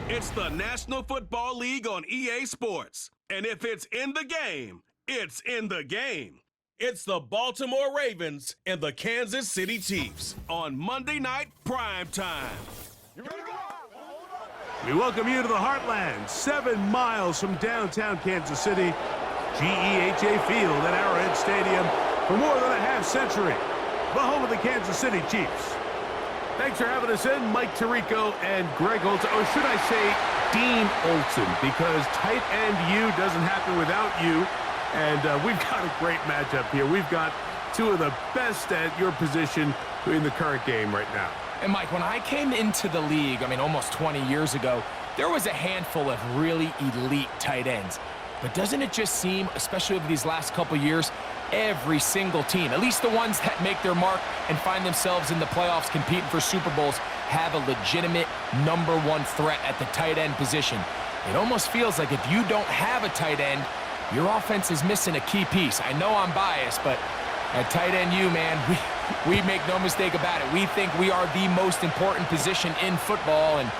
It's the National Football League on EA Sports. And if it's in the game, it's in the game. It's the Baltimore Ravens and the Kansas City Chiefs on Monday Night Prime Time. We welcome you to the Heartland, 7 miles from downtown Kansas City, GEHA Field at Arrowhead Stadium for more than a half-century, the home of the Kansas City Chiefs. Thanks for having us in, Mike Tirico and Greg Olson, or should I say Dean Olson, because tight end U doesn't happen without you, and we've got a great matchup here. We've got two of the best at your position in the current game right now. And Mike, when I came into the league, almost 20 years ago, there was a handful of really elite tight ends. But doesn't it just seem, especially over these last couple years, every single team, at least the ones that make their mark and find themselves in the playoffs competing for Super Bowls, have a legitimate #1 threat at the tight end position. It almost feels like if you don't have a tight end, your offense is missing a key piece. I know I'm biased, but at tight end U, man, we make no mistake about it. We think we are the most important position in football, and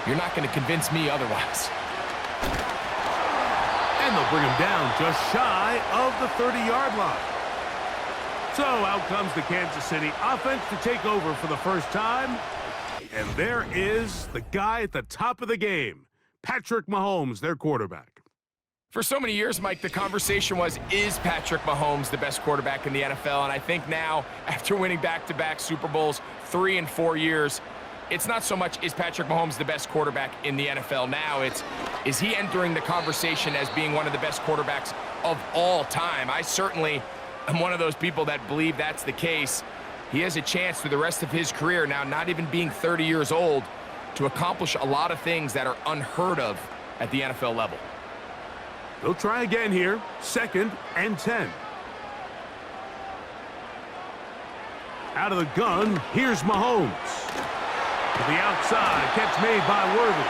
you're not going to convince me otherwise. And they'll bring him down just shy of the 30-yard line. So out comes the Kansas City offense to take over for the first time. And there is the guy at the top of the game, Patrick Mahomes, their quarterback. For so many years, Mike, the conversation was, is Patrick Mahomes the best quarterback in the NFL? And I think now, after winning back-to-back Super Bowls 3 and 4 years, it's not so much, is Patrick Mahomes the best quarterback in the NFL now? It's, is he entering the conversation as being one of the best quarterbacks of all time? I certainly am one of those people that believe that's the case. He has a chance through the rest of his career, now not even being 30 years old, to accomplish a lot of things that are unheard of at the NFL level. They'll try again here, 2nd and 10. Out of the gun, here's Mahomes. To the outside, catch made by Worthy.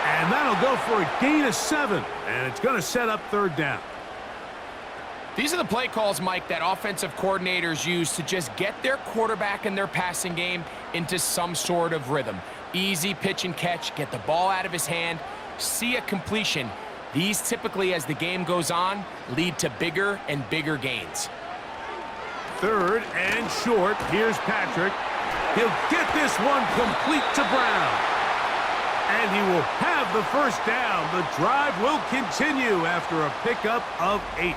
And that'll go for a gain of 7, and it's going to set up 3rd down. These are the play calls, Mike, that offensive coordinators use to just get their quarterback and their passing game into some sort of rhythm. Easy pitch and catch, get the ball out of his hand, see a completion. These typically, as the game goes on, lead to bigger and bigger gains. 3rd and short. Here's Patrick. He'll get this one complete to Brown. And he will have the first down. The drive will continue after a pickup of 8.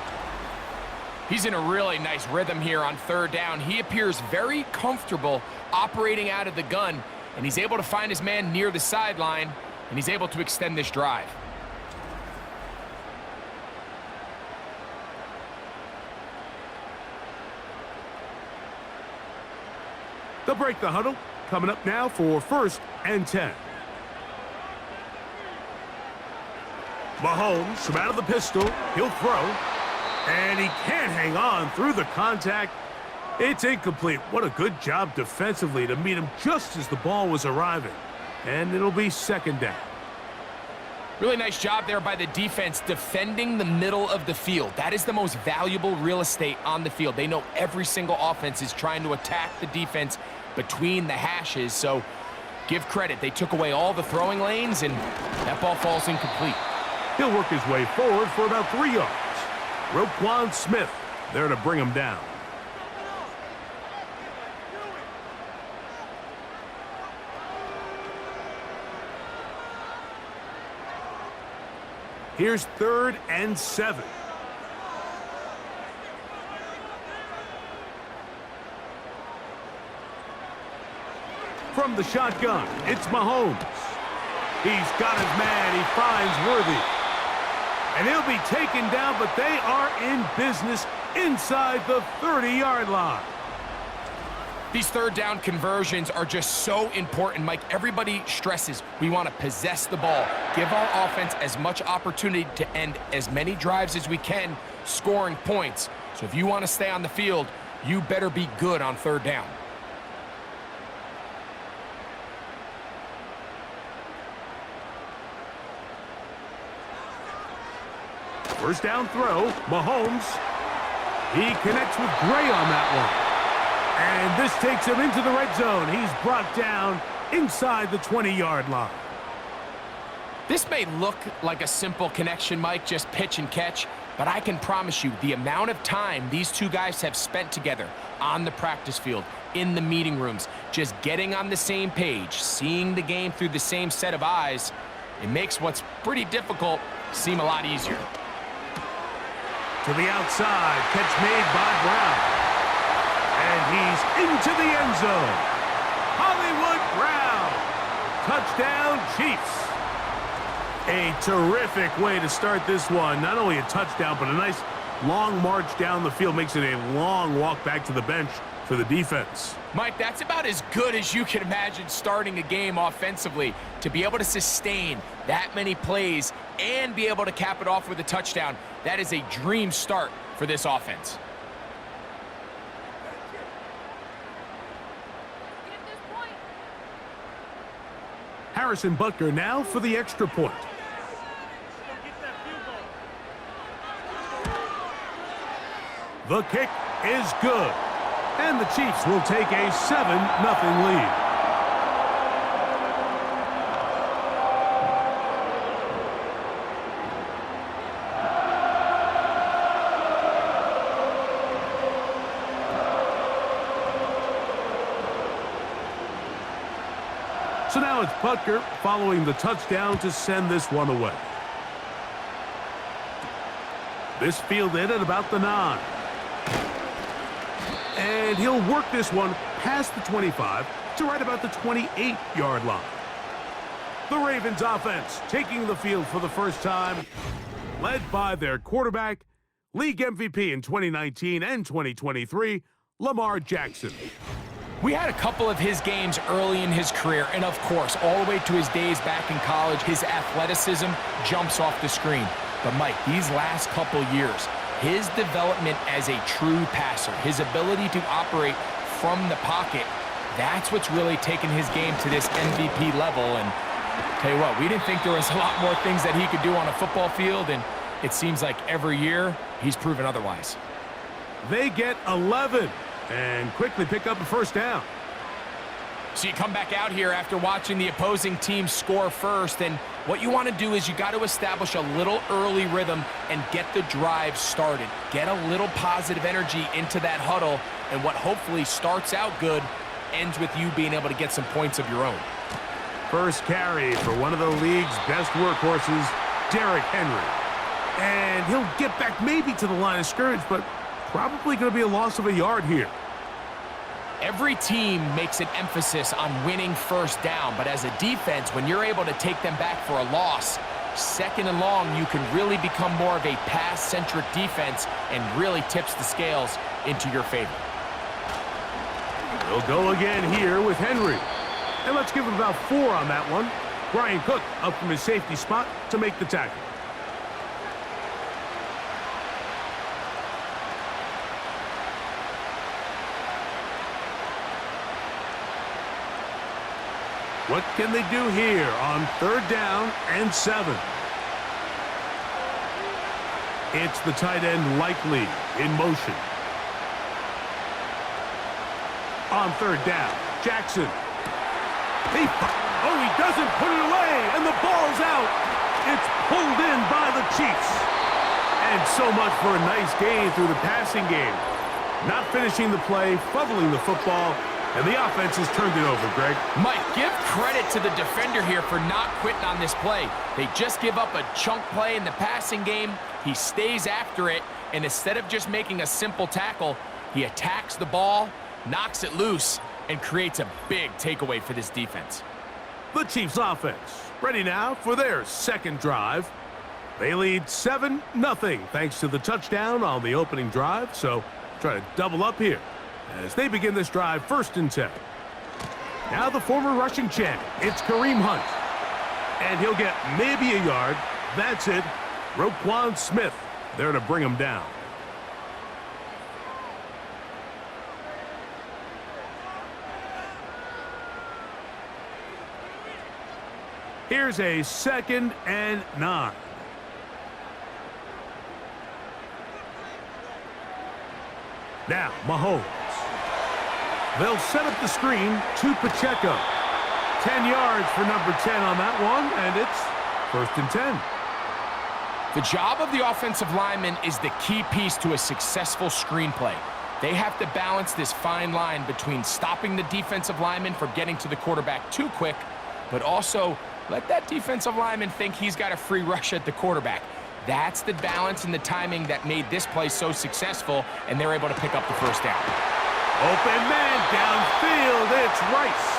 He's in a really nice rhythm here on 3rd down. He appears very comfortable operating out of the gun, and he's able to find his man near the sideline, and he's able to extend this drive. They'll break the huddle. Coming up now for 1st and 10. Mahomes from out of the pistol. He'll throw. And he can't hang on through the contact. It's incomplete. What a good job defensively to meet him just as the ball was arriving. And it'll be 2nd down. Really nice job there by the defense defending the middle of the field. That is the most valuable real estate on the field. They know every single offense is trying to attack the defense between the hashes, so give credit. They took away all the throwing lanes, and that ball falls incomplete. He'll work his way forward for about 3 yards. Roquan Smith there to bring him down. Here's 3rd and 7. From the shotgun, it's Mahomes. He's got his man. He finds Worthy. And he'll be taken down, but they are in business inside the 30-yard line. These 3rd down conversions are just so important, Mike. Everybody stresses we want to possess the ball, give our offense as much opportunity to end as many drives as we can, scoring points. So if you want to stay on the field, you better be good on 3rd down. First down throw, Mahomes. He connects with Gray on that one. And this takes him into the red zone. He's brought down inside the 20-yard line. This may look like a simple connection, Mike, just pitch and catch, but I can promise you the amount of time these two guys have spent together on the practice field, in the meeting rooms, just getting on the same page, seeing the game through the same set of eyes, it makes what's pretty difficult seem a lot easier. To the outside, catch made by Brown. And he's into the end zone. Hollywood Brown. Touchdown, Chiefs. A terrific way to start this one. Not only a touchdown, but a nice long march down the field. Makes it a long walk back to the bench for the defense. Mike, that's about as good as you can imagine starting a game offensively. To be able to sustain that many plays and be able to cap it off with a touchdown, that is a dream start for this offense. Harrison Butker now for the extra point. The kick is good. And the Chiefs will take a 7-0 lead. So now it's Butker following the touchdown to send this one away. This fielded at about the 9. And he'll work this one past the 25 to right about the 28-yard line. The Ravens offense taking the field for the first time, led by their quarterback, league MVP in 2019 and 2023, Lamar Jackson. We had a couple of his games early in his career, and of course, all the way to his days back in college, his athleticism jumps off the screen. But Mike, these last couple years, his development as a true passer, his ability to operate from the pocket, that's what's really taken his game to this MVP level. And tell you what, we didn't think there was a lot more things that he could do on a football field, and it seems like every year he's proven otherwise. They get 11 and quickly pick up a first down. So you come back out here after watching the opposing team score first, and what you want to do is you got to establish a little early rhythm and get the drive started. Get a little positive energy into that huddle, and what hopefully starts out good ends with you being able to get some points of your own. First carry for one of the league's best workhorses, Derrick Henry. And he'll get back maybe to the line of scrimmage, but probably going to be a loss of a yard here. Every team makes an emphasis on winning first down, but as a defense, when you're able to take them back for a loss, second and long, you can really become more of a pass-centric defense and really tips the scales into your favor. They'll go again here with Henry. And let's give him about 4 on that one. Brian Cook up from his safety spot to make the tackle. What can they do here on 3rd down and 7? It's the tight end Likely in motion. On 3rd down, Jackson. He doesn't put it away, and the ball's out. It's pulled in by the Chiefs. And so much for a nice gain through the passing game. Not finishing the play, fumbling the football, and the offense has turned it over, Greg. Mike, give credit to the defender here for not quitting on this play. They just give up a chunk play in the passing game. He stays after it, and instead of just making a simple tackle, he attacks the ball, knocks it loose, and creates a big takeaway for this defense. The Chiefs offense ready now for their second drive. They lead 7-0 thanks to the touchdown on the opening drive, so try to double up here as they begin this drive 1st and 10. Now the former rushing champ, it's Kareem Hunt. And he'll get maybe a yard. That's it. Roquan Smith there to bring him down. Here's a 2nd and 9. Now, Mahomes. They'll set up the screen to Pacheco. 10 yards for number 10 on that one, and it's First and 10. The job of the offensive lineman is the key piece to a successful screenplay. They have to balance this fine line between stopping the defensive lineman from getting to the quarterback too quick, but also let that defensive lineman think he's got a free rush at the quarterback. That's the balance and the timing that made this play so successful, and they're able to pick up the first down. Open man downfield, it's Rice.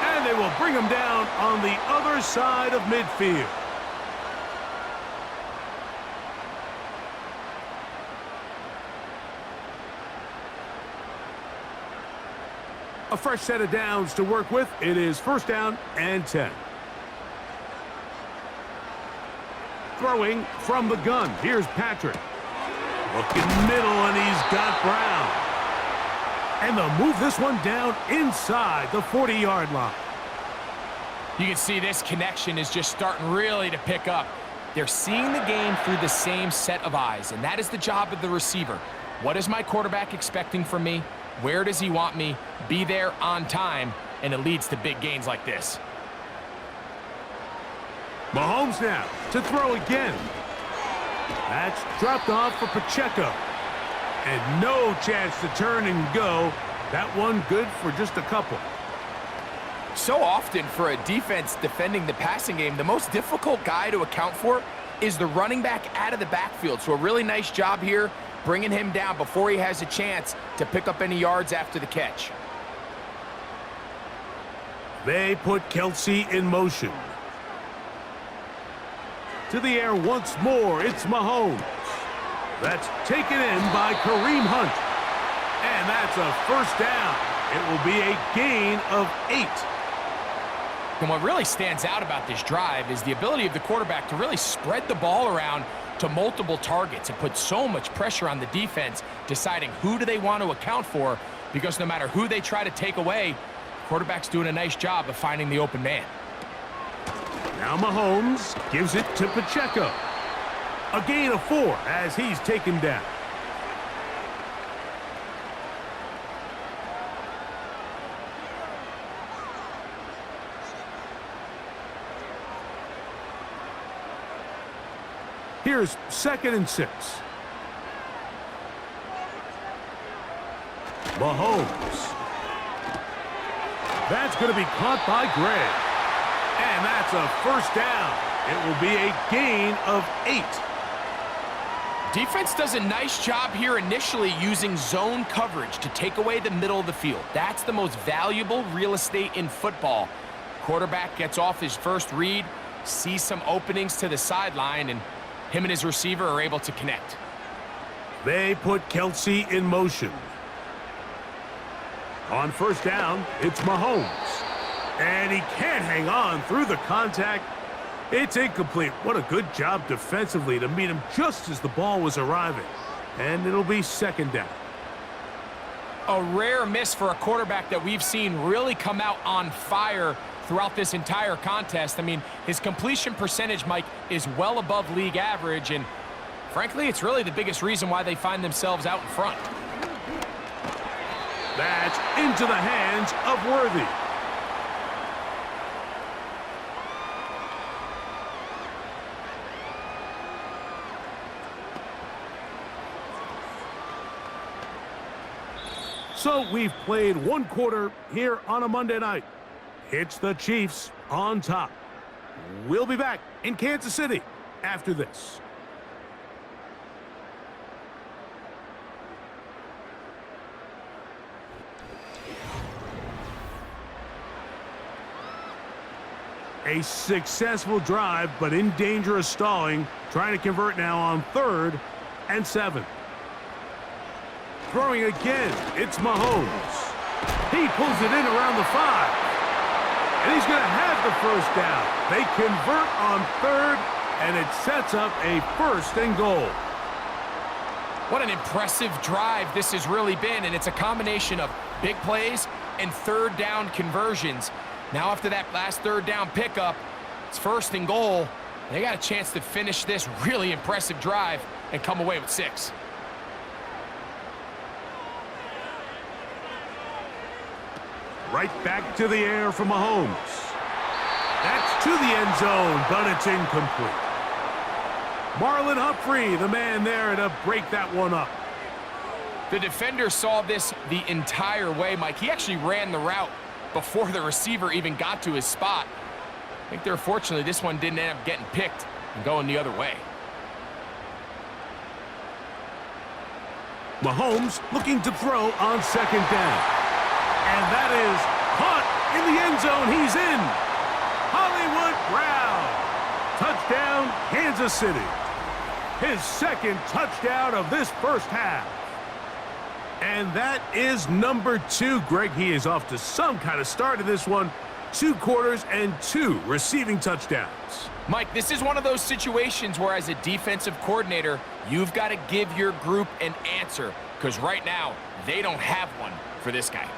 And they will bring him down on the other side of midfield. A fresh set of downs to work with. It is first down and 10. Throwing from the gun. Here's Patrick. Looking middle, and he's got Brown. And they'll move this one down inside the 40-yard line. You can see this connection is just starting really to pick up. They're seeing the game through the same set of eyes, and that is the job of the receiver. What is my quarterback expecting from me? Where does he want me? Be there on time, and it leads to big gains like this. Mahomes now to throw again. That's dropped off for Pacheco. And no chance to turn and go. That one good for just a couple. So often for a defense defending the passing game, the most difficult guy to account for is the running back out of the backfield. So a really nice job here, bringing him down before he has a chance to pick up any yards after the catch. They put Kelsey in motion. To the air once more, it's Mahomes. That's taken in by Kareem Hunt. And that's a first down. It will be a gain of 8. And what really stands out about this drive is the ability of the quarterback to really spread the ball around to multiple targets and put so much pressure on the defense, deciding who do they want to account for, because no matter who they try to take away, the quarterback's doing a nice job of finding the open man. Now Mahomes gives it to Pacheco. A gain of 4 as he's taken down. Here's 2nd and 6. Mahomes. That's going to be caught by Gray. And that's a first down. It will be a gain of 8. Defense does a nice job here initially using zone coverage to take away the middle of the field. That's the most valuable real estate in football. Quarterback gets off his first read, sees some openings to the sideline, and him and his receiver are able to connect. They put Kelsey in motion. On first down, it's Mahomes. And he can't hang on through the contact. It's incomplete. What a good job defensively to meet him just as the ball was arriving. And it'll be 2nd down. A rare miss for a quarterback that we've seen really come out on fire throughout this entire contest. I mean, his completion percentage, Mike, is well above league average, and frankly, it's really the biggest reason why they find themselves out in front. That's into the hands of Worthy. So we've played one quarter here on a Monday night. It's the Chiefs on top. We'll be back in Kansas City after this. A successful drive, but in danger of stalling. Trying to convert now on 3rd and 7. Throwing again, it's Mahomes. He pulls it in around the 5. And he's going to have the first down. They convert on 3rd, and it sets up a 1st and goal. What an impressive drive this has really been, and it's a combination of big plays and 3rd down conversions. Now after that last 3rd down pickup, it's 1st and goal. They got a chance to finish this really impressive drive and come away with 6. Right back to the air for Mahomes. That's to the end zone, but it's incomplete. Marlon Humphrey, the man there to break that one up. The defender saw this the entire way, Mike. He actually ran the route before the receiver even got to his spot. I think they're fortunately this one didn't end up getting picked and going the other way. Mahomes looking to throw on second down. And that is caught in the end zone. He's in. Hollywood Brown. Touchdown, Kansas City. His second touchdown of this first half. And that is number 2. Greg, he is off to some kind of start in this one. 2 quarters and 2 receiving touchdowns. Mike, this is one of those situations where as a defensive coordinator, you've got to give your group an answer, because right now, they don't have one for this guy.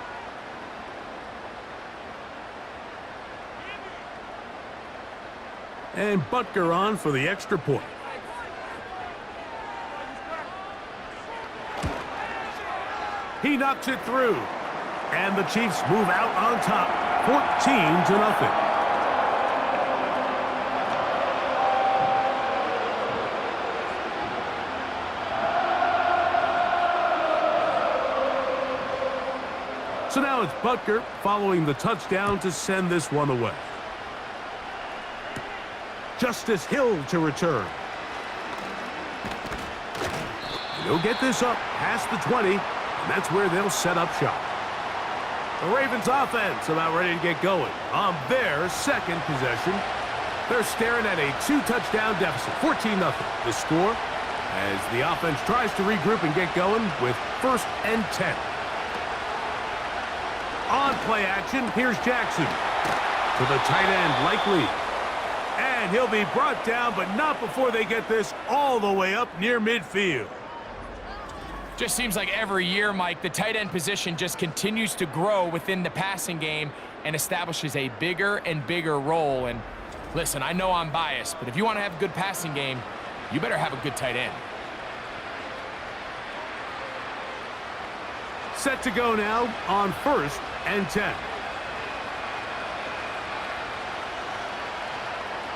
And Butker on for the extra point. He knocks it through. And the Chiefs move out on top, 14-0. So now it's Butker following the touchdown to send this one away. Justice Hill to return. He'll get this up past the 20, and that's where they'll set up shop. The Ravens offense about ready to get going on their second possession. They're staring at a 2-touchdown deficit, 14-0. The score as the offense tries to regroup and get going with 1st and 10. On play action, here's Jackson to the tight end, Likely. And he'll be brought down, but not before they get this all the way up near midfield. Just seems like every year, Mike, the tight end position just continues to grow within the passing game and establishes a bigger and bigger role. And listen, I know I'm biased, but if you want to have a good passing game, you better have a good tight end. Set to go now on 1st and 10.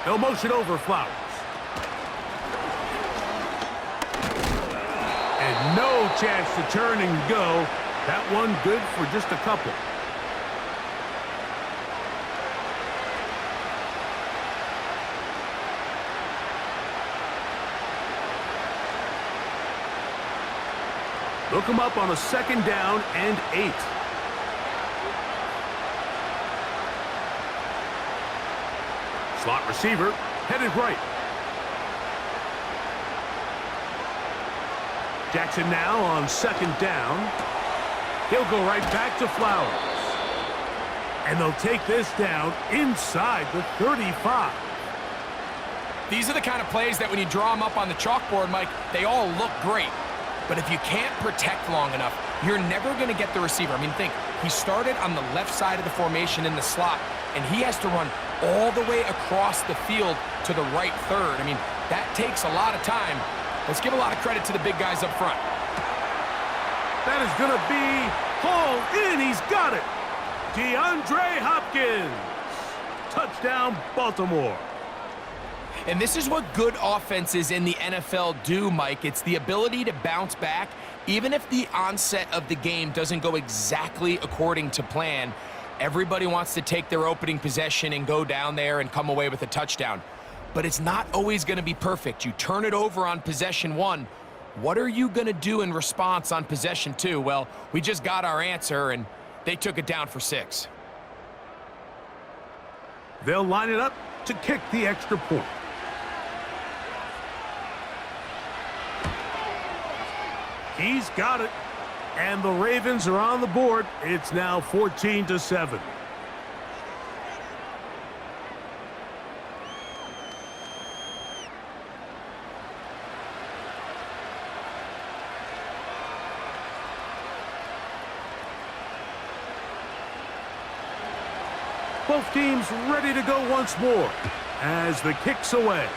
They'll motion over Flowers. And no chance to turn and go. That one good for just a couple. Look him up on a 2nd down and 8. Slot receiver, headed right. Jackson now on 2nd down. He'll go right back to Flowers. And they'll take this down inside the 35. These are the kind of plays that when you draw them up on the chalkboard, Mike, they all look great. But if you can't protect long enough, you're never going to get the receiver. I mean, think, he started on the left side of the formation in the slot, and he has to run all the way across the field to the right third. I mean, that takes a lot of time. Let's give a lot of credit to the big guys up front. That is going to be hauled in. He's got it. DeAndre Hopkins. Touchdown, Baltimore. And this is what good offenses in the NFL do, Mike. It's the ability to bounce back, even if the onset of the game doesn't go exactly according to plan. Everybody wants to take their opening possession and go down there and come away with a touchdown. But it's not always going to be perfect. You turn it over on possession 1. What are you going to do in response on possession 2? Well, we just got our answer, and they took it down for 6. They'll line it up to kick the extra point. He's got it. And the Ravens are on the board. It's now 14-7. Both teams ready to go once more as the kick's away.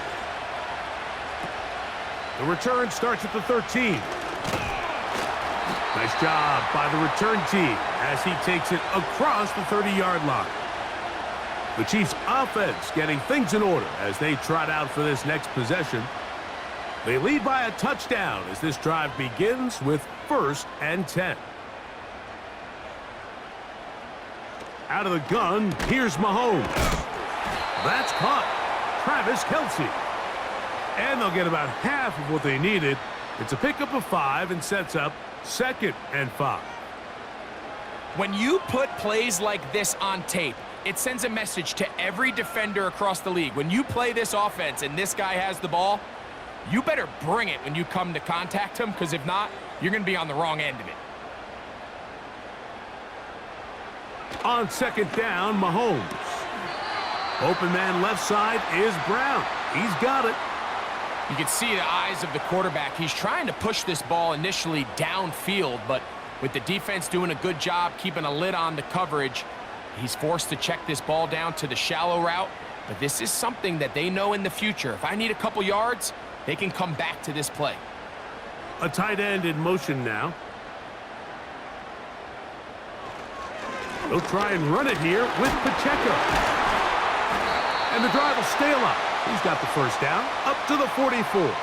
The return starts at the 13. Nice job by the return team as he takes it across the 30-yard line. The Chiefs' offense getting things in order as they trot out for this next possession. They lead by a touchdown as this drive begins with 1st and 10. Out of the gun, here's Mahomes. That's caught. Travis Kelce. And they'll get about half of what they needed. It's a pickup of 5 and sets up 2nd and 5. When you put plays like this on tape, it sends a message to every defender across the league. When you play this offense and this guy has the ball, you better bring it when you come to contact him, because if not, you're going to be on the wrong end of it. On 2nd down, Mahomes. Open man left side is Brown. He's got it. You can see the eyes of the quarterback. He's trying to push this ball initially downfield, but with the defense doing a good job keeping a lid on the coverage, he's forced to check this ball down to the shallow route. But this is something that they know in the future. If I need a couple yards, they can come back to this play. A tight end in motion now. They'll try and run it here with Pacheco. And the drive will stay alive. He's got the 1st down up to the 44.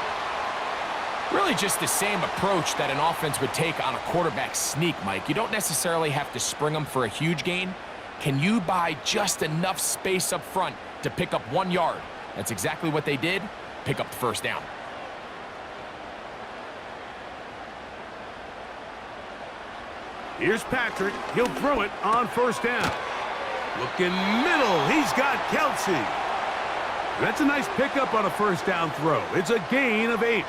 Really just the same approach that an offense would take on a quarterback sneak, Mike. You don't necessarily have to spring them for a huge gain. Can you buy just enough space up front to pick up 1 yard? That's exactly what they did. Pick up the 1st down. Here's Patrick. He'll throw it on 1st down. Looking middle. He's got Kelce. That's a nice pickup on a 1st down throw. It's a gain of 8.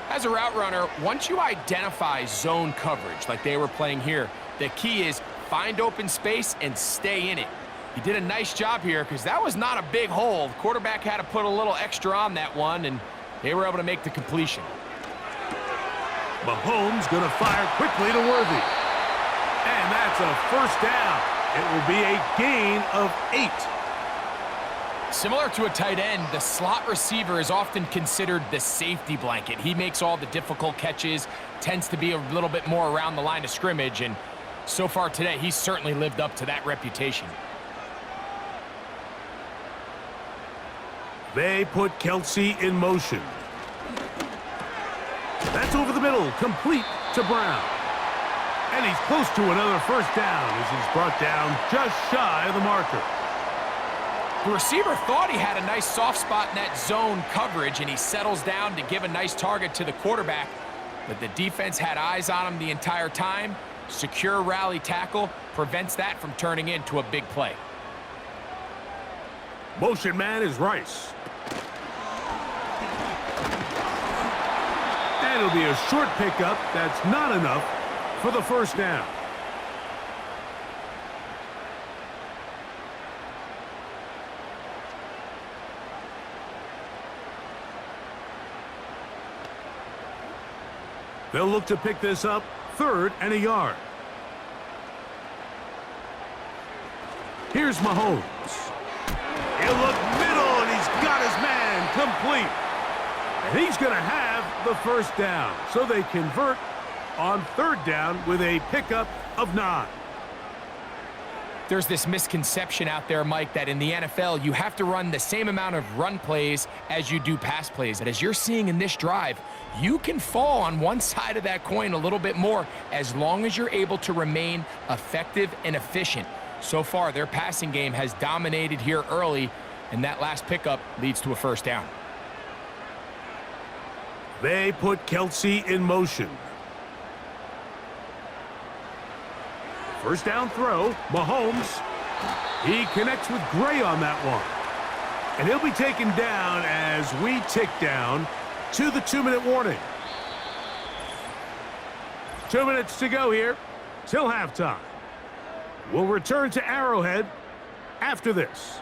As a route runner, once you identify zone coverage like they were playing here, the key is find open space and stay in it. He did a nice job here because that was not a big hole. The quarterback had to put a little extra on that one, and they were able to make the completion. Mahomes going to fire quickly to Worthy. And that's a 1st down. It will be a gain of 8. Similar to a tight end, the slot receiver is often considered the safety blanket. He makes all the difficult catches, tends to be a little bit more around the line of scrimmage, and so far today, he's certainly lived up to that reputation. They put Kelce in motion. That's over the middle, complete to Brown. And he's close to another 1st down as he's brought down just shy of the marker. The receiver thought he had a nice soft spot in that zone coverage, and he settles down to give a nice target to the quarterback. But the defense had eyes on him the entire time. Secure rally tackle prevents that from turning into a big play. Motion man is Rice. And it'll be a short pickup. That's not enough for the 1st down. They'll look to pick this up 3rd and a yard. Here's Mahomes. He'll look middle, and he's got his man complete. And he's going to have the 1st down. So they convert on 3rd down with a pickup of 9. There's this misconception out there, Mike, that in the NFL, you have to run the same amount of run plays as you do pass plays. And as you're seeing in this drive, you can fall on one side of that coin a little bit more as long as you're able to remain effective and efficient. So far, their passing game has dominated here early, and that last pickup leads to a 1st down. They put Kelce in motion. 1st down throw, Mahomes. He connects with Gray on that one. And he'll be taken down as we tick down to the 2-minute warning. 2 minutes to go here till halftime. We'll return to Arrowhead after this.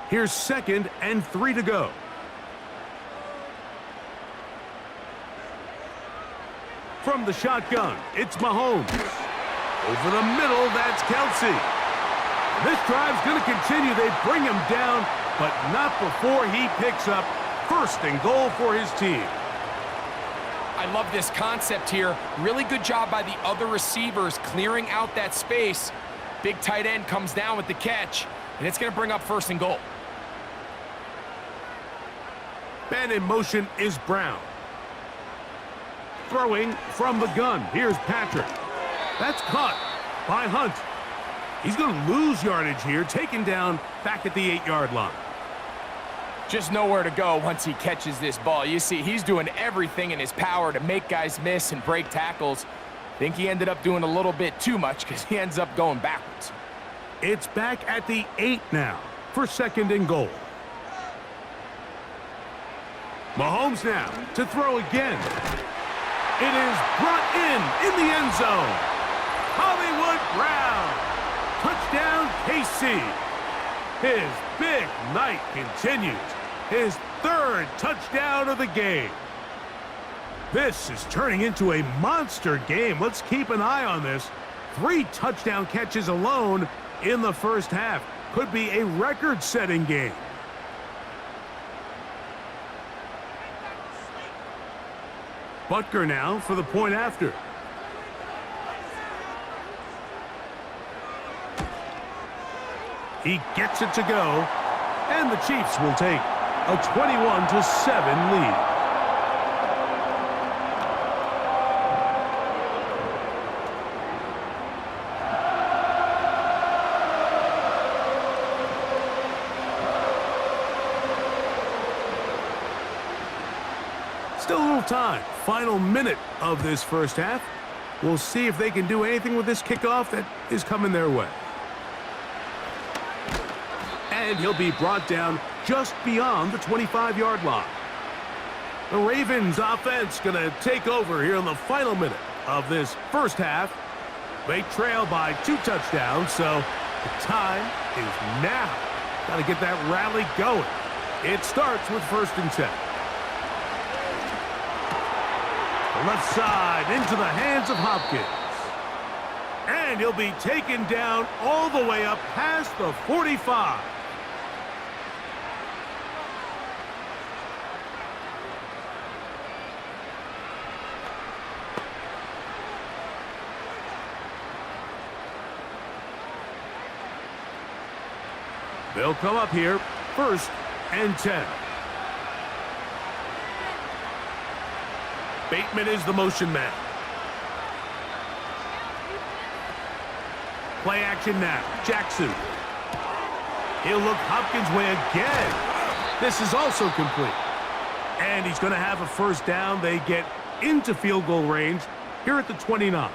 Here's 2nd and 3 to go. From the shotgun, it's Mahomes. Over the middle, that's Kelce. This drive's going to continue. They bring him down, but not before he picks up 1st and goal for his team. I love this concept here. Really good job by the other receivers clearing out that space. Big tight end comes down with the catch. and it's going to bring up 1st and goal. Man in motion is Brown. Throwing from the gun. Here's Patrick. That's caught by Hunt. He's going to lose yardage here, taken down back at the 8-yard line. Just nowhere to go once he catches this ball. You see, he's doing everything in his power to make guys miss and break tackles. Think he ended up doing a little bit too much because he ends up going backwards. It's back at the 8 now for 2nd and goal. Mahomes now to throw again. It is brought in the end zone. Hollywood Brown. Touchdown, KC. His big night continues. His 3rd touchdown of the game. This is turning into a monster game. Let's keep an eye on this. 3 touchdown catches alone in the first half. Could be a record-setting game. Butker now for the point after. He gets it to go, and the Chiefs will take a 21-7 lead. Still a little time. Final minute of this first half. We'll see if they can do anything with this kickoff that is coming their way. And he'll be brought down just beyond the 25-yard line. The Ravens offense going to take over here in the final minute of this first half. They trail by 2 touchdowns, so the time is now. Got to get that rally going. It starts with 1st and 10. The left side into the hands of Hopkins. And he'll be taken down all the way up past the 45. They'll come up here, 1st and 10. Bateman is the motion man. Play action now. Jackson. He'll look Hopkins' way again. This is also complete. And he's going to have a 1st down. They get into field goal range here at the 29.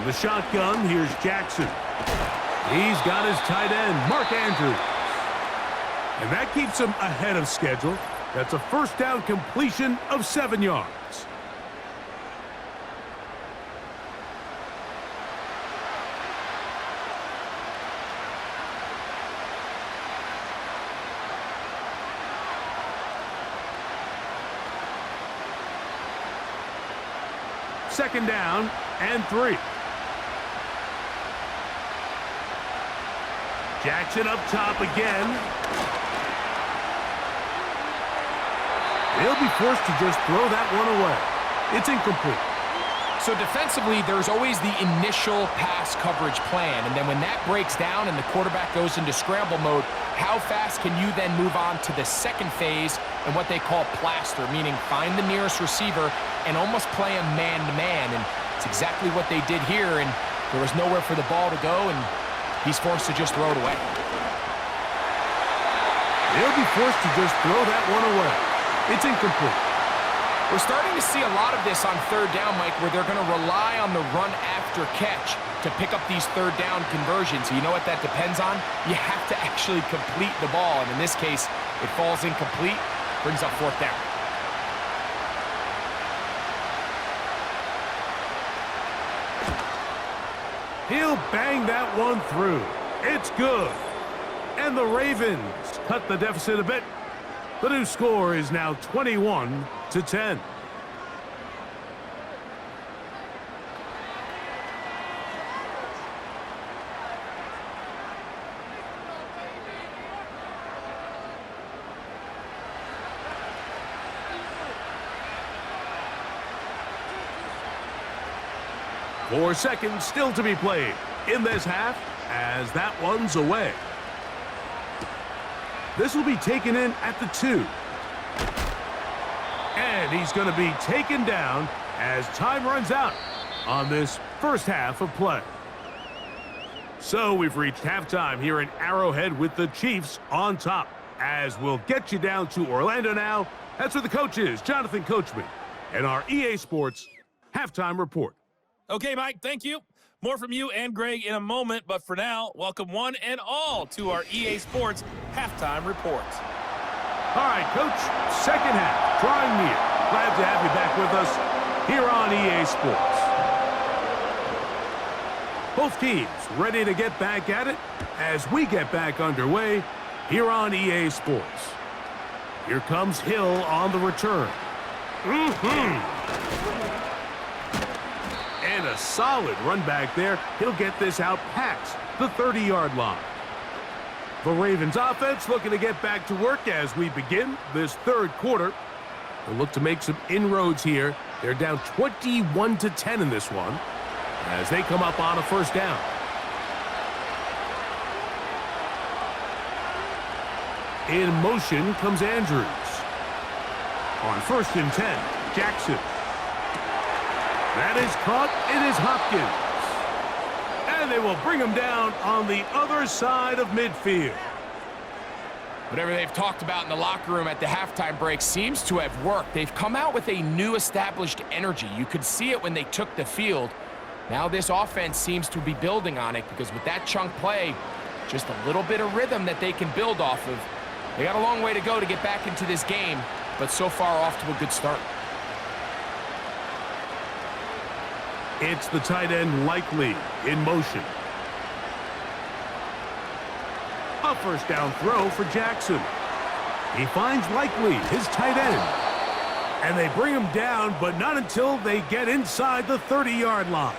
The shotgun, here's Jackson. He's got his tight end, Mark Andrews. And that keeps him ahead of schedule. That's a 1st down completion of 7 yards. Second down and 3. Jackson up top again. He'll be forced to just throw that one away. It's incomplete. So defensively, there's always the initial pass coverage plan, and then when that breaks down and the quarterback goes into scramble mode, how fast can you then move on to the 2nd phase and what they call plaster, meaning find the nearest receiver and almost play him man-to-man, and it's exactly what they did here, and there was nowhere for the ball to go, and he's forced to just throw it away. He'll be forced to just throw that one away. It's incomplete. We're starting to see a lot of this on 3rd down, Mike, where they're going to rely on the run after catch to pick up these 3rd down conversions. You know what that depends on? You have to actually complete the ball, and in this case, it falls incomplete, brings up 4th down. He'll bang that one through. It's good. And the Ravens cut the deficit a bit. The new score is now 21-10. Four seconds still to be played in this half as that one's away. This will be taken in at the 2. And he's going to be taken down as time runs out on this first half of play. So we've reached halftime here in Arrowhead with the Chiefs on top. As we'll get you down to Orlando now. That's where the coach is, Jonathan Coachman, and our EA Sports halftime report. Okay, Mike, thank you. More from you and Greg in a moment, but for now, welcome one and all to our EA Sports halftime report. All right, Coach, second half, drawing near. Glad to have you back with us here on EA Sports. Both teams ready to get back at it as we get back underway here on EA Sports. Here comes Hill on the return. And a solid run back there. He'll get this out past the 30-yard line. The Ravens offense looking to get back to work as we begin this third quarter. They'll look to make some inroads here. They're down 21-10 in this one as they come up on a first down. In motion comes Andrews. On 1st and 10, Jackson. That is caught. It is Hopkins. And they will bring him down on the other side of midfield. Whatever they've talked about in the locker room at the halftime break seems to have worked. They've come out with a new established energy. You could see it when they took the field. Now this offense seems to be building on it because with that chunk play, just a little bit of rhythm that they can build off of. They got a long way to go to get back into this game, but so far off to a good start. It's the tight end Likely in motion. A first down throw for Jackson. He finds Likely, his tight end. And they bring him down, but not until they get inside the 30-yard line.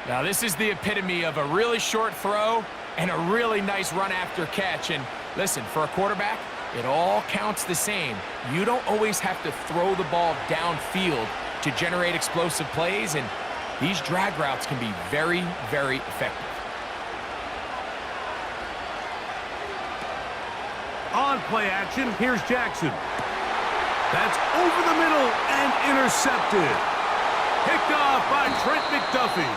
Now this is the epitome of a really short throw and a really nice run after catch. And listen, for a quarterback, it all counts the same. You don't always have to throw the ball downfield to generate explosive plays, and these drag routes can be very, very effective. On play action, here's Jackson. That's over the middle and intercepted. Picked off by Trent McDuffie.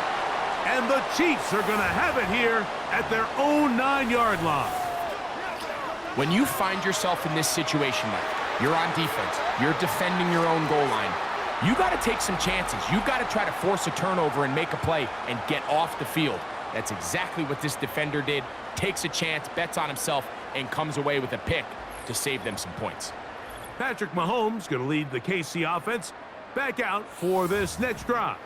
And the Chiefs are going to have it here at their own 9-yard line. When you find yourself in this situation, Mike, you're on defense, you're defending your own goal line, you got to take some chances. You got to try to force a turnover and make a play and get off the field. That's exactly what this defender did. Takes a chance, bets on himself, and comes away with a pick to save them some points. Patrick Mahomes going to lead the KC offense back out for this next drive.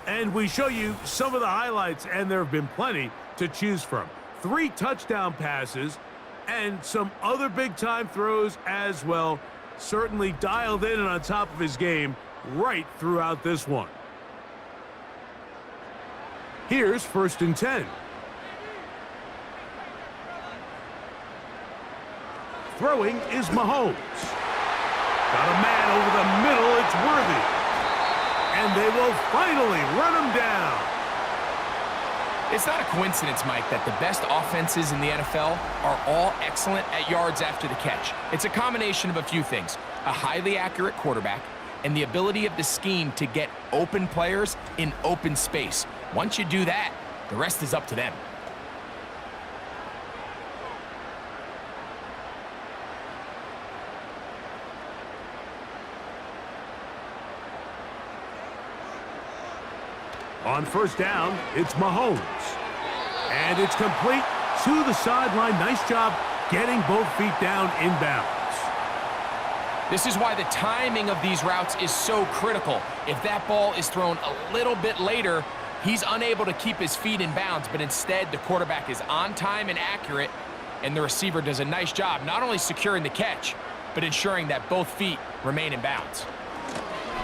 And we show you some of the highlights, and there have been plenty to choose from. 3 touchdown passes and some other big-time throws as well. Certainly dialed in and on top of his game right throughout this one. Here's 1st and 10. Throwing is Mahomes. Got a man over the middle, it's Worthy. And they will finally run him down. It's not a coincidence, Mike, that the best offenses in the NFL are all excellent at yards after the catch. It's a combination of a few things. A highly accurate quarterback and the ability of the scheme to get open players in open space. Once you do that, the rest is up to them. On 1st down, it's Mahomes. And it's complete to the sideline. Nice job getting both feet down inbounds. This is why the timing of these routes is so critical. If that ball is thrown a little bit later, He's unable to keep his feet in bounds, but instead the quarterback is on time and accurate, and the receiver does a nice job not only securing the catch, but ensuring that both feet remain in bounds.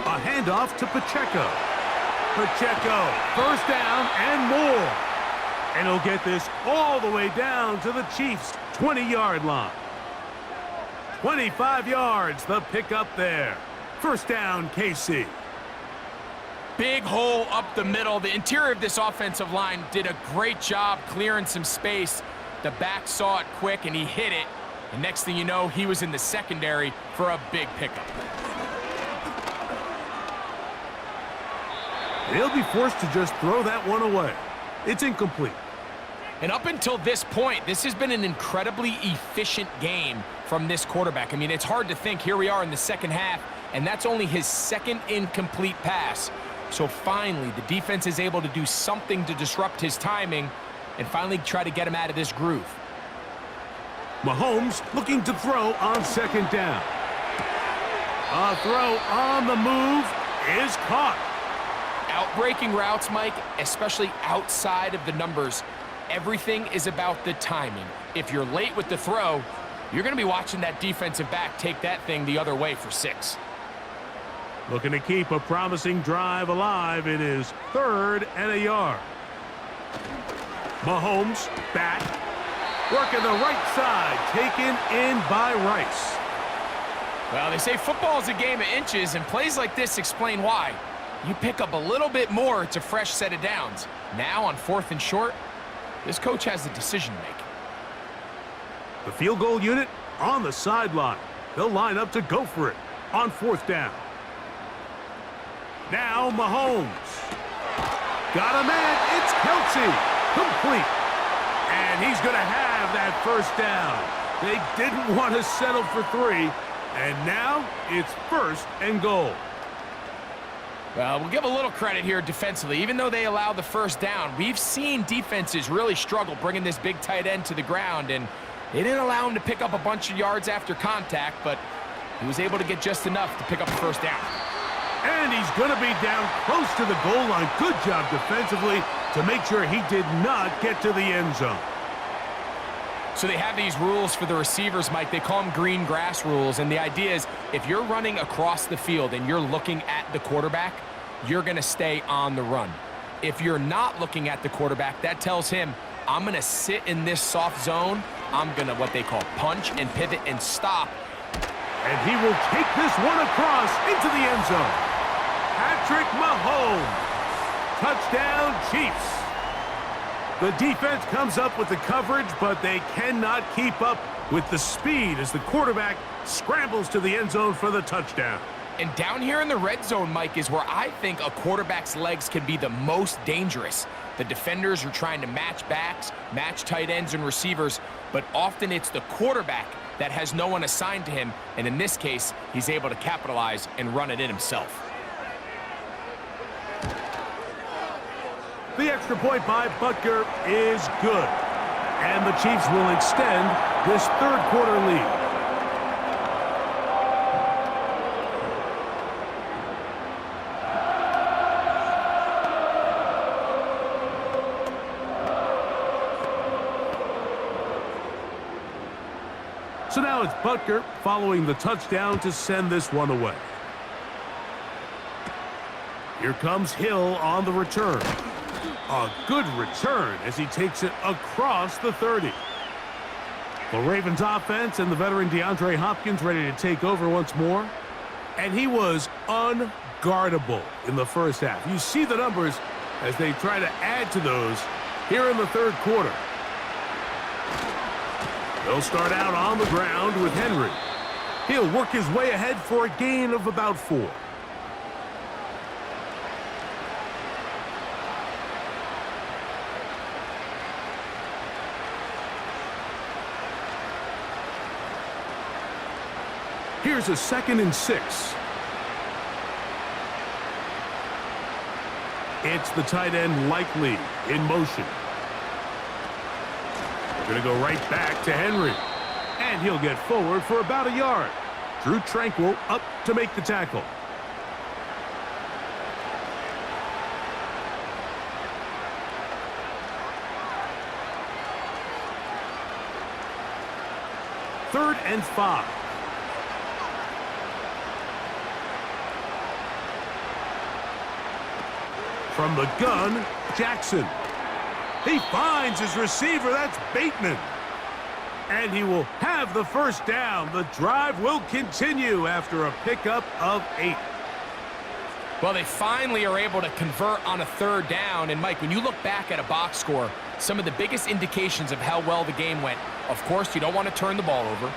A handoff to Pacheco. Pacheco, first down and more. And he'll get this all the way down to the Chiefs' 20-yard line. 25 yards, the pickup there. First down, KC. Big hole up the middle. The interior of this offensive line did a great job clearing some space. The back saw it quick, and he hit it. And next thing you know, he was in the secondary for a big pickup. He'll be forced to just throw that one away. It's incomplete. And up until this point, this has been an incredibly efficient game from this quarterback. I mean, it's hard to think. Here we are in the second half, and that's only his second incomplete pass. So finally, the defense is able to do something to disrupt his timing and finally try to get him out of this groove. Mahomes looking to throw on second down. A throw on the move is caught. Outbreaking routes, Mike, especially outside of the numbers, everything is about the timing. If you're late with the throw, you're going to be watching that defensive back take that thing the other way for 6. Looking to keep a promising drive alive. It is 3rd and a yard. Mahomes back. Working the right side. Taken in by Rice. Well, they say football is a game of inches, and plays like this explain why. You pick up a little bit more, it's a fresh set of downs. Now on 4th and short, this coach has a decision to make. The field goal unit on the sideline. They'll line up to go for it on 4th down. Now Mahomes. Got a man. It's Kelsey. Complete. And he's going to have that first down. They didn't want to settle for 3. And now it's 1st and goal. Well, we'll give a little credit here defensively. Even though they allow the first down, we've seen defenses really struggle bringing this big tight end to the ground, and they didn't allow him to pick up a bunch of yards after contact, but he was able to get just enough to pick up the first down. And he's going to be down close to the goal line. Good job defensively to make sure he did not get to the end zone. So they have these rules for the receivers, Mike. They call them green grass rules, and the idea is if you're running across the field and you're looking at the quarterback, you're going to stay on the run. If you're not looking at the quarterback, that tells him, I'm going to sit in this soft zone. I'm going to what they call punch and pivot and stop. And he will take this one across into the end zone. Patrick Mahomes. Touchdown, Chiefs. The defense comes up with the coverage, but they cannot keep up with the speed as the quarterback scrambles to the end zone for the touchdown. And down here in the red zone, Mike, is where I think a quarterback's legs can be the most dangerous. The defenders are trying to match backs, match tight ends and receivers, but often it's the quarterback that has no one assigned to him, and in this case, he's able to capitalize and run it in himself. The extra point by Butker is good. And the Chiefs will extend this 3rd quarter lead. So now it's Butker following the touchdown to send this one away. Here comes Hill on the return. A good return as he takes it across the 30. The Ravens offense and the veteran DeAndre Hopkins ready to take over once more. And he was unguardable in the first half. You see the numbers as they try to add to those here in the 3rd quarter. They'll start out on the ground with Henry. He'll work his way ahead for a gain of about 4. Here's a 2nd and 6. It's the tight end Likely in motion. They're going to go right back to Henry. And he'll get forward for about a yard. Drew Tranquil up to make the tackle. 3rd and 5. From the gun, Jackson. He finds his receiver. That's Bateman. And he will have the first down. The drive will continue after a pickup of 8. Well, they finally are able to convert on a 3rd down. And, Mike, when you look back at a box score, some of the biggest indications of how well the game went, of course, you don't want to turn the ball over.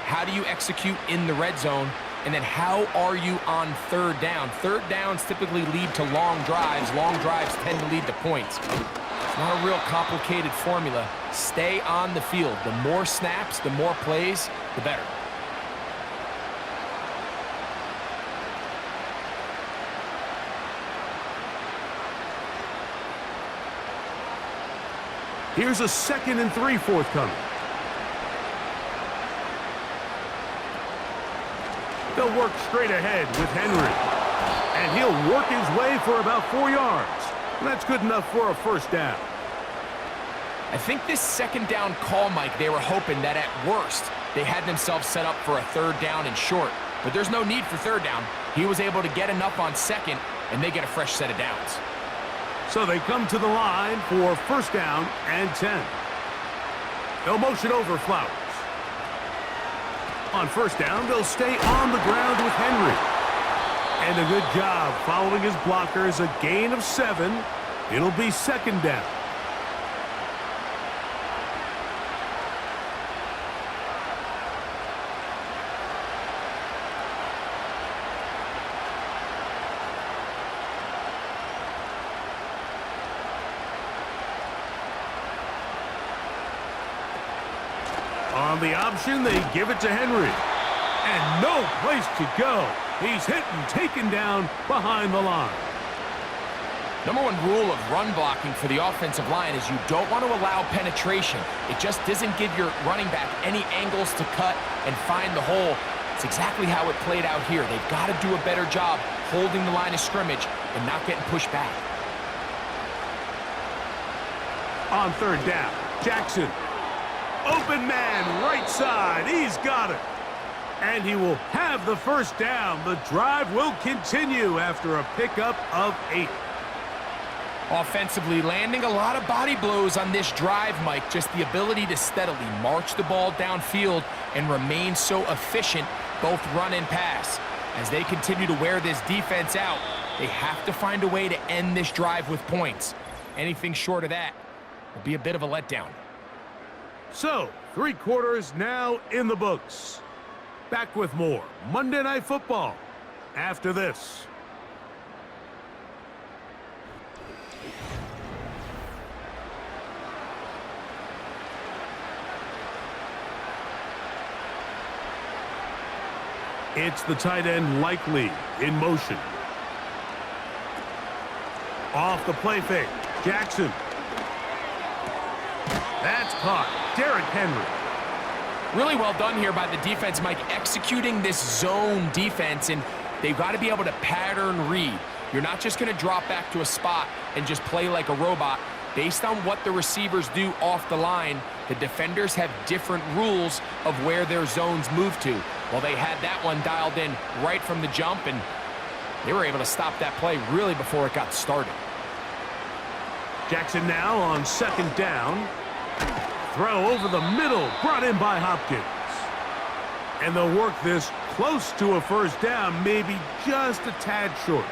How do you execute in the red zone? And then how are you on 3rd down? 3rd downs typically lead to long drives. Long drives tend to lead to points. It's not a real complicated formula. Stay on the field. The more snaps, the more plays, the better. Here's a 2nd and 3 forthcoming. They'll work straight ahead with Henry. And he'll work his way for about 4 yards. And that's good enough for a first down. I think this 2nd down call, Mike, they were hoping that at worst they had themselves set up for a 3rd down and short. But there's no need for 3rd down. He was able to get enough on 2nd, and they get a fresh set of downs. So they come to the line for 1st down and 10. They'll motion over Flowers. On 1st down, they'll stay on the ground with Henry. And a good job following his blockers, a gain of 7. It'll be 2nd down. On the option, they give it to Henry. And no place to go. He's hit and taken down behind the line. Number one rule of run blocking for the offensive line is you don't want to allow penetration. It just doesn't give your running back any angles to cut and find the hole. It's exactly how it played out here. They've got to do a better job holding the line of scrimmage and not getting pushed back. On 3rd down, Jackson. Open man, right side. He's got it. And he will have the first down. The drive will continue after a pickup of 8. Offensively, landing a lot of body blows on this drive, Mike. Just the ability to steadily march the ball downfield and remain so efficient, both run and pass. As they continue to wear this defense out, they have to find a way to end this drive with points. Anything short of that will be a bit of a letdown. So, 3 quarters now in the books. Back with more Monday Night Football after this. It's the tight end Likely in motion. Off the play fake, Jackson. That's caught. Derrick Henry. Really well done here by the defense, Mike, executing this zone defense, and they've got to be able to pattern read. You're not just going to drop back to a spot and just play like a robot. Based on what the receivers do off the line, the defenders have different rules of where their zones move to. Well, they had that one dialed in right from the jump, and they were able to stop that play really before it got started. Jackson now on 2nd down. Throw over the middle, brought in by Hopkins. And they'll work this close to a first down, maybe just a tad short.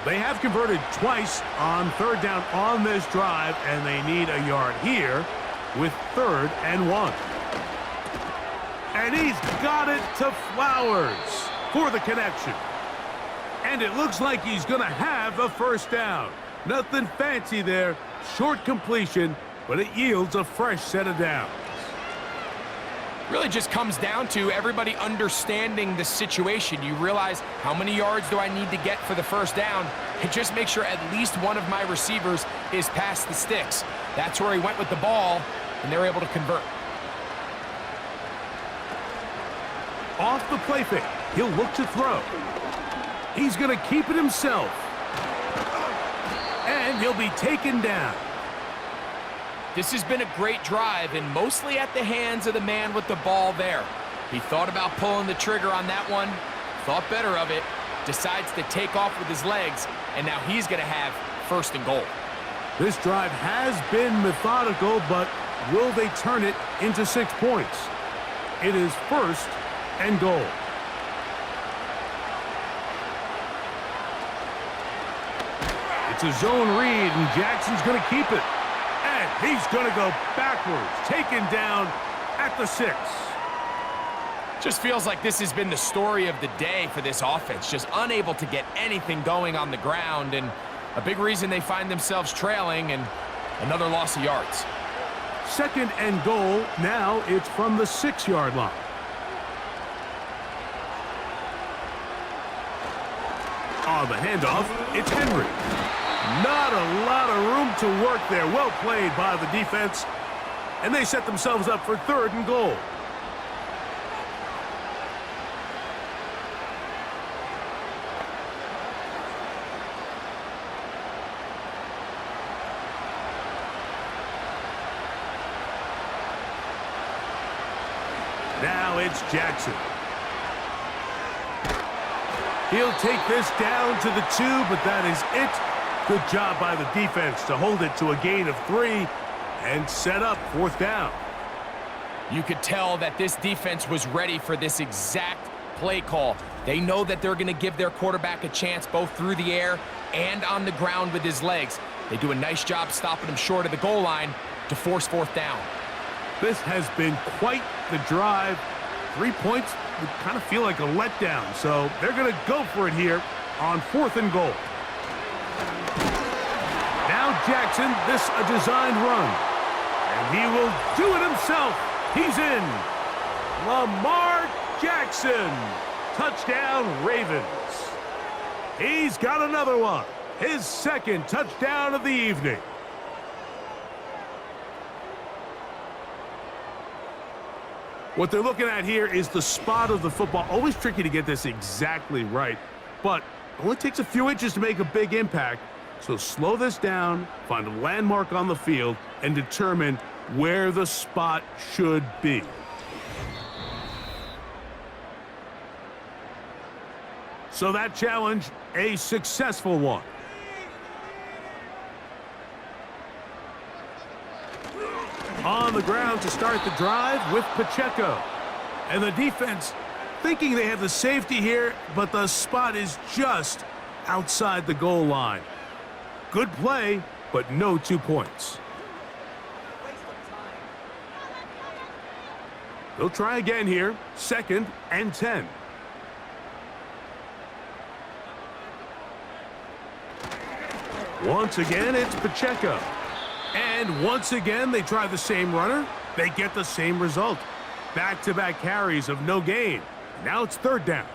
They have converted twice on 3rd down on this drive, and they need a yard here with 3rd and 1. And he's got it to Flowers for the connection. And it looks like he's going to have a first down. Nothing fancy there. Short completion, but it yields a fresh set of downs. Really just comes down to everybody understanding the situation. You realize, how many yards do I need to get for the first down? And just make sure at least one of my receivers is past the sticks. That's where he went with the ball, and they're able to convert. Off the play fake, he'll look to throw. He's going to keep it himself. And he'll be taken down. This has been a great drive, and mostly at the hands of the man with the ball there. He thought about pulling the trigger on that one, thought better of it, decides to take off with his legs, and now he's going to have first and goal. This drive has been methodical, but will they turn it into 6 points? It is first and goal. It's a zone read, and Jackson's going to keep it. And he's going to go backwards, taken down at the 6. Just feels like this has been the story of the day for this offense, just unable to get anything going on the ground, and a big reason they find themselves trailing, and another loss of yards. Second and goal. Now it's from the 6-yard line. On the handoff, it's Henry. Not a lot of room to work there. Well played by the defense. And they set themselves up for third and goal. Now it's Jackson. He'll take this down to the 2, but that is it. Good job by the defense to hold it to a gain of 3 and set up 4th down. You could tell that this defense was ready for this exact play call. They know that they're going to give their quarterback a chance both through the air and on the ground with his legs. They do a nice job stopping him short of the goal line to force 4th down. This has been quite the drive. 3 points would kind of feel like a letdown, so they're going to go for it here on 4th and goal. Now Jackson, this a designed run. And he will do it himself. He's in. Lamar Jackson. Touchdown, Ravens. He's got another one. His second touchdown of the evening. What they're looking at here is the spot of the football. Always tricky to get this exactly right, but it only takes a few inches to make a big impact. So slow this down, find a landmark on the field, and determine where the spot should be. So that challenge, a successful one. On the ground to start the drive with Pacheco. And the defense thinking they have the safety here, but the spot is just outside the goal line. Good play, but no 2 points. They'll try again here. 2nd and 10. Once again, it's Pacheco. And once again, they try the same runner. They get the same result. Back-to-back carries of no gain. Now it's 3rd down.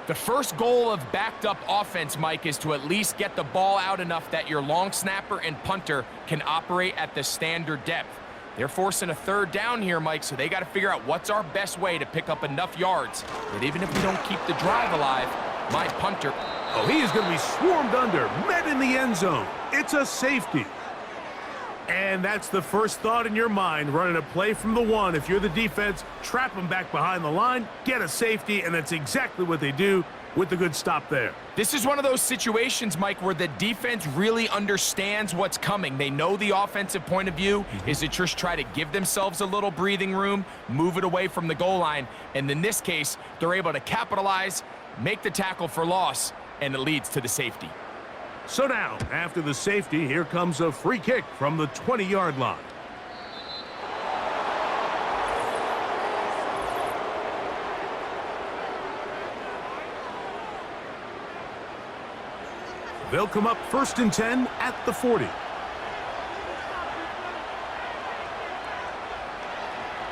The first goal of backed-up offense, Mike, is to at least get the ball out enough that your long snapper and punter can operate at the standard depth. They're forcing a 3rd down here, Mike, so they got to figure out what's our best way to pick up enough yards that even if we don't keep the drive alive, my punter... Oh, he is going to be swarmed under, met in the end zone. It's a safety. And that's the first thought in your mind, running a play from the 1. If you're the defense, trap them back behind the line, get a safety, and that's exactly what they do with the good stop there. This is one of those situations, Mike, where the defense really understands what's coming. They know the offensive point of view is to just try to give themselves a little breathing room, move it away from the goal line, and in this case, they're able to capitalize, make the tackle for loss, and it leads to the safety. So now, after the safety, here comes a free kick from the 20-yard line. They'll come up 1st and 10 at the 40.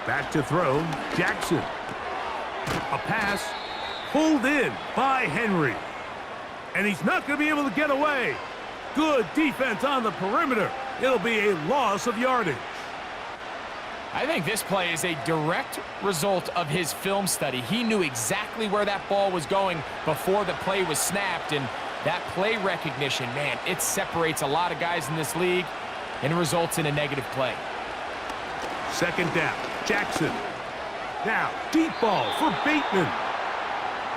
Back to throw, Jackson. A pass pulled in by Henry. And he's not going to be able to get away. Good defense on the perimeter. It'll be a loss of yardage. I think this play is a direct result of his film study. He knew exactly where that ball was going before the play was snapped, and That play recognition, man, it separates a lot of guys in this league and results in a negative play. Second down, Jackson. Now, deep ball for Bateman.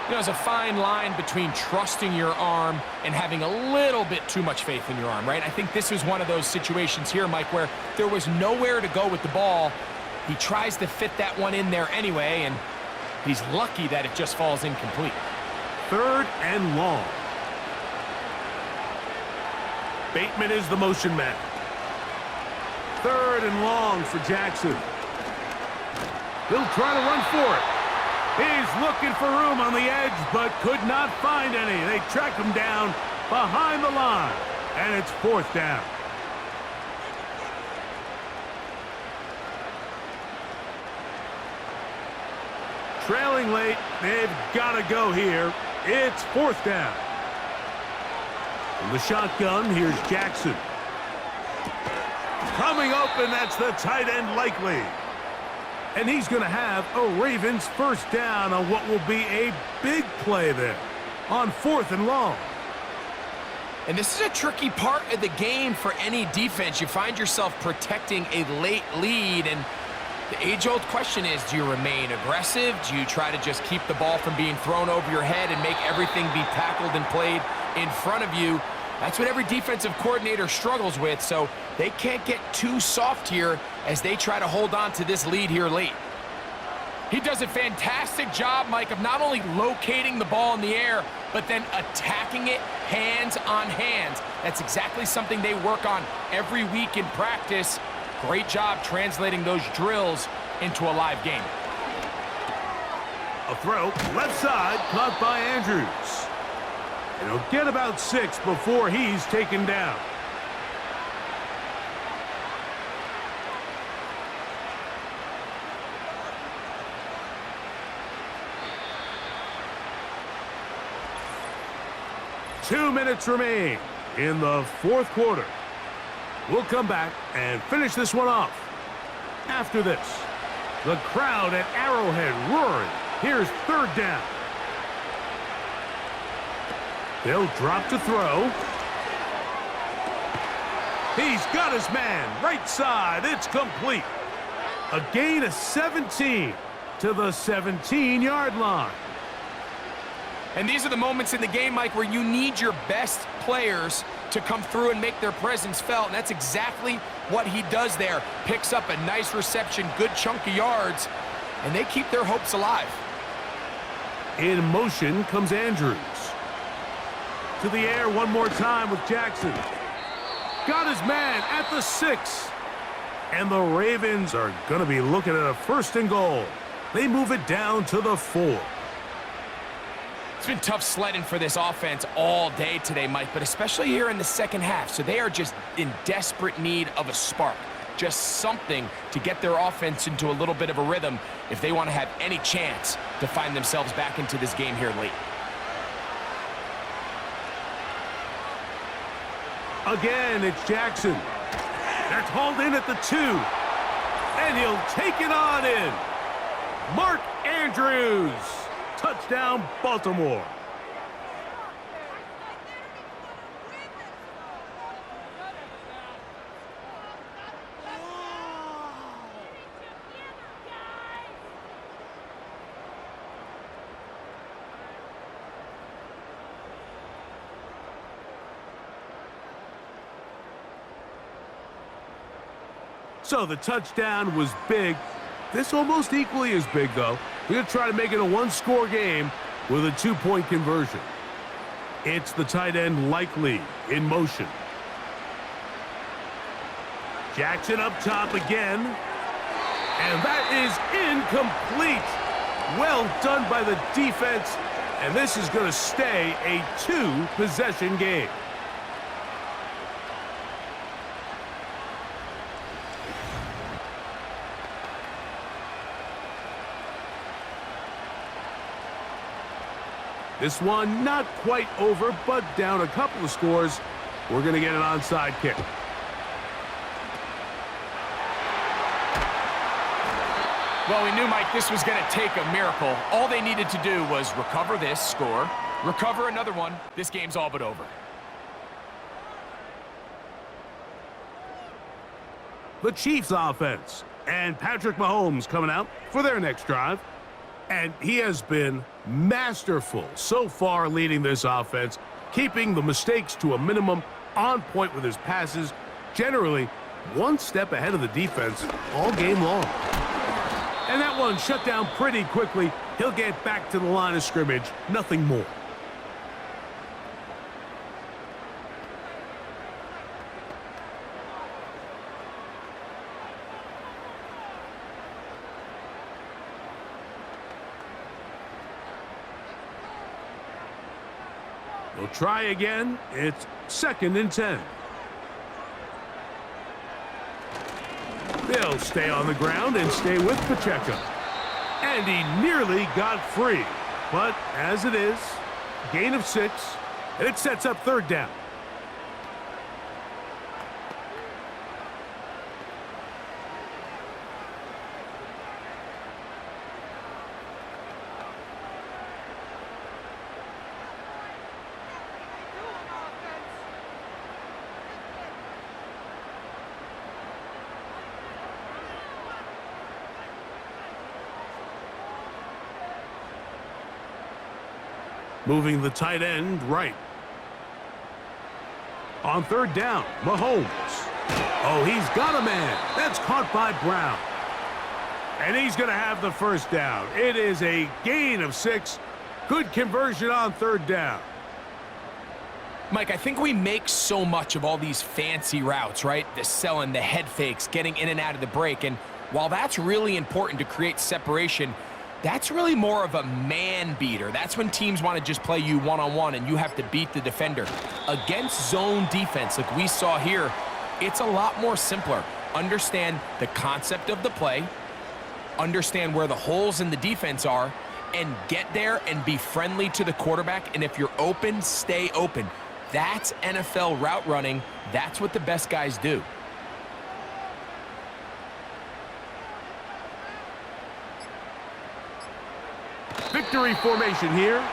You know, there's a fine line between trusting your arm and having a little bit too much faith in your arm, right? I think this was one of those situations here, Mike, where there was nowhere to go with the ball. He tries to fit that one in there anyway, and he's lucky that it just falls incomplete. Third and long. Bateman is the motion man. Third and long for Jackson. He'll try to run for it. He's looking for room on the edge, but could not find any. They track him down behind the line, and it's fourth down. Trailing late, they've got to go here. It's fourth down. From the shotgun, here's Jackson. Coming open, that's the tight end Likely. And he's going to have a Ravens first down on what will be a big play there on fourth and long. And this is a tricky part of the game for any defense. You find yourself protecting a late lead, and the age-old question is, do you remain aggressive? Do you try to just keep the ball from being thrown over your head and make everything be tackled and played in front of you? That's what every defensive coordinator struggles with, so they can't get too soft here as they try to hold on to this lead here late. He does a fantastic job, Mike, of not only locating the ball in the air, but then attacking it hands on hands. That's exactly something they work on every week in practice. Great job translating those drills into a live game. A throw, left side, caught by Andrews. And he'll get about 6 before he's taken down. Two minutes remain in the fourth quarter. We'll come back and finish this one off. After this, the crowd at Arrowhead roaring. Here's third down. They'll drop to throw. He's got his man, right side. It's complete. A gain of 17 to the 17-yard line. And these are the moments in the game, Mike, where you need your best players to come through and make their presence felt. And that's exactly what he does there. Picks up a nice reception, good chunk of yards, and they keep their hopes alive. In motion comes Andrews. To the air one more time with Jackson. Got his man at the 6. And the Ravens are going to be looking at a first and goal. They move it down to the 4. It's been tough sledding for this offense all day today, Mike, but especially here in the second half. So they are just in desperate need of a spark. Just something to get their offense into a little bit of a rhythm if they want to have any chance to find themselves back into this game here late. Again, it's Jackson. They're called in at the 2. And he'll take it on in. Mark Andrews. Touchdown, Baltimore. So the touchdown was big. This almost equally as big, though. We're going to try to make it a one-score game with a 2-point conversion. It's the tight end Likely in motion. Jackson up top again. And that is incomplete. Well done by the defense. And this is going to stay a 2-possession game. This one not quite over, but down a couple of scores. We're going to get an onside kick. Well, we knew, Mike, this was going to take a miracle. All they needed to do was recover this, score, Recover another one. This game's all but over. The Chiefs offense, and Patrick Mahomes coming out for their next drive. And he has been masterful so far leading this offense, keeping the mistakes to a minimum, on point with his passes, generally one step ahead of the defense all game long. And that one shut down pretty quickly. He'll get back to the line of scrimmage, nothing more. They'll try again. It's 2nd and 10. They'll stay on the ground and stay with Pacheco. And he nearly got free. But as it is, gain of 6, and it sets up 3rd down. Moving the tight end right. On 3rd down, Mahomes. Oh, he's got a man. That's caught by Brown. And he's going to have the 1st down. It is a gain of 6. Good conversion on 3rd down. Mike, I think we make so much of all these fancy routes, right? The selling, the head fakes, getting in and out of the break. And while that's really important to create separation, that's really more of a man beater. That's when teams want to just play you one-on-one and you have to beat the defender. Against zone defense like we saw here, it's a lot more simpler. Understand the concept of the play, understand where the holes in the defense are, and get there and be friendly to the quarterback. And if you're open, stay open. That's NFL route running. That's what the best guys do. Victory formation here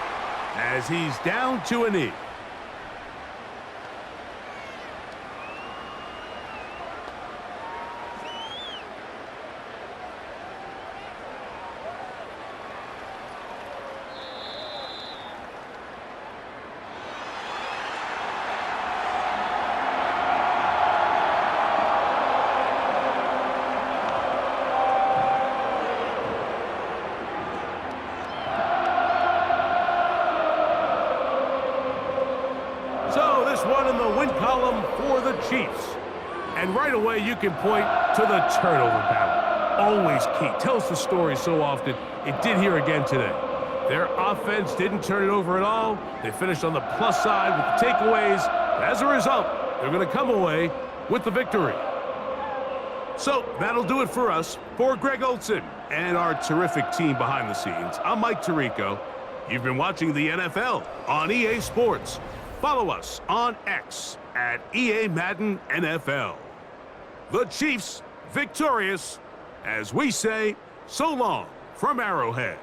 as he's down to a knee. One in the win column for the Chiefs. And right away you can point to the turnover battle. Always key. Tells the story so often. It did here again today. Their offense didn't turn it over at all. They finished on the plus side with the takeaways. As a result, they're going to come away with the victory. So that'll do it for us. For Greg Olson and our terrific team behind the scenes, I'm Mike Tirico. You've been watching the NFL on EA Sports. Follow us on X at EA Madden NFL. The Chiefs victorious as we say so long from Arrowhead.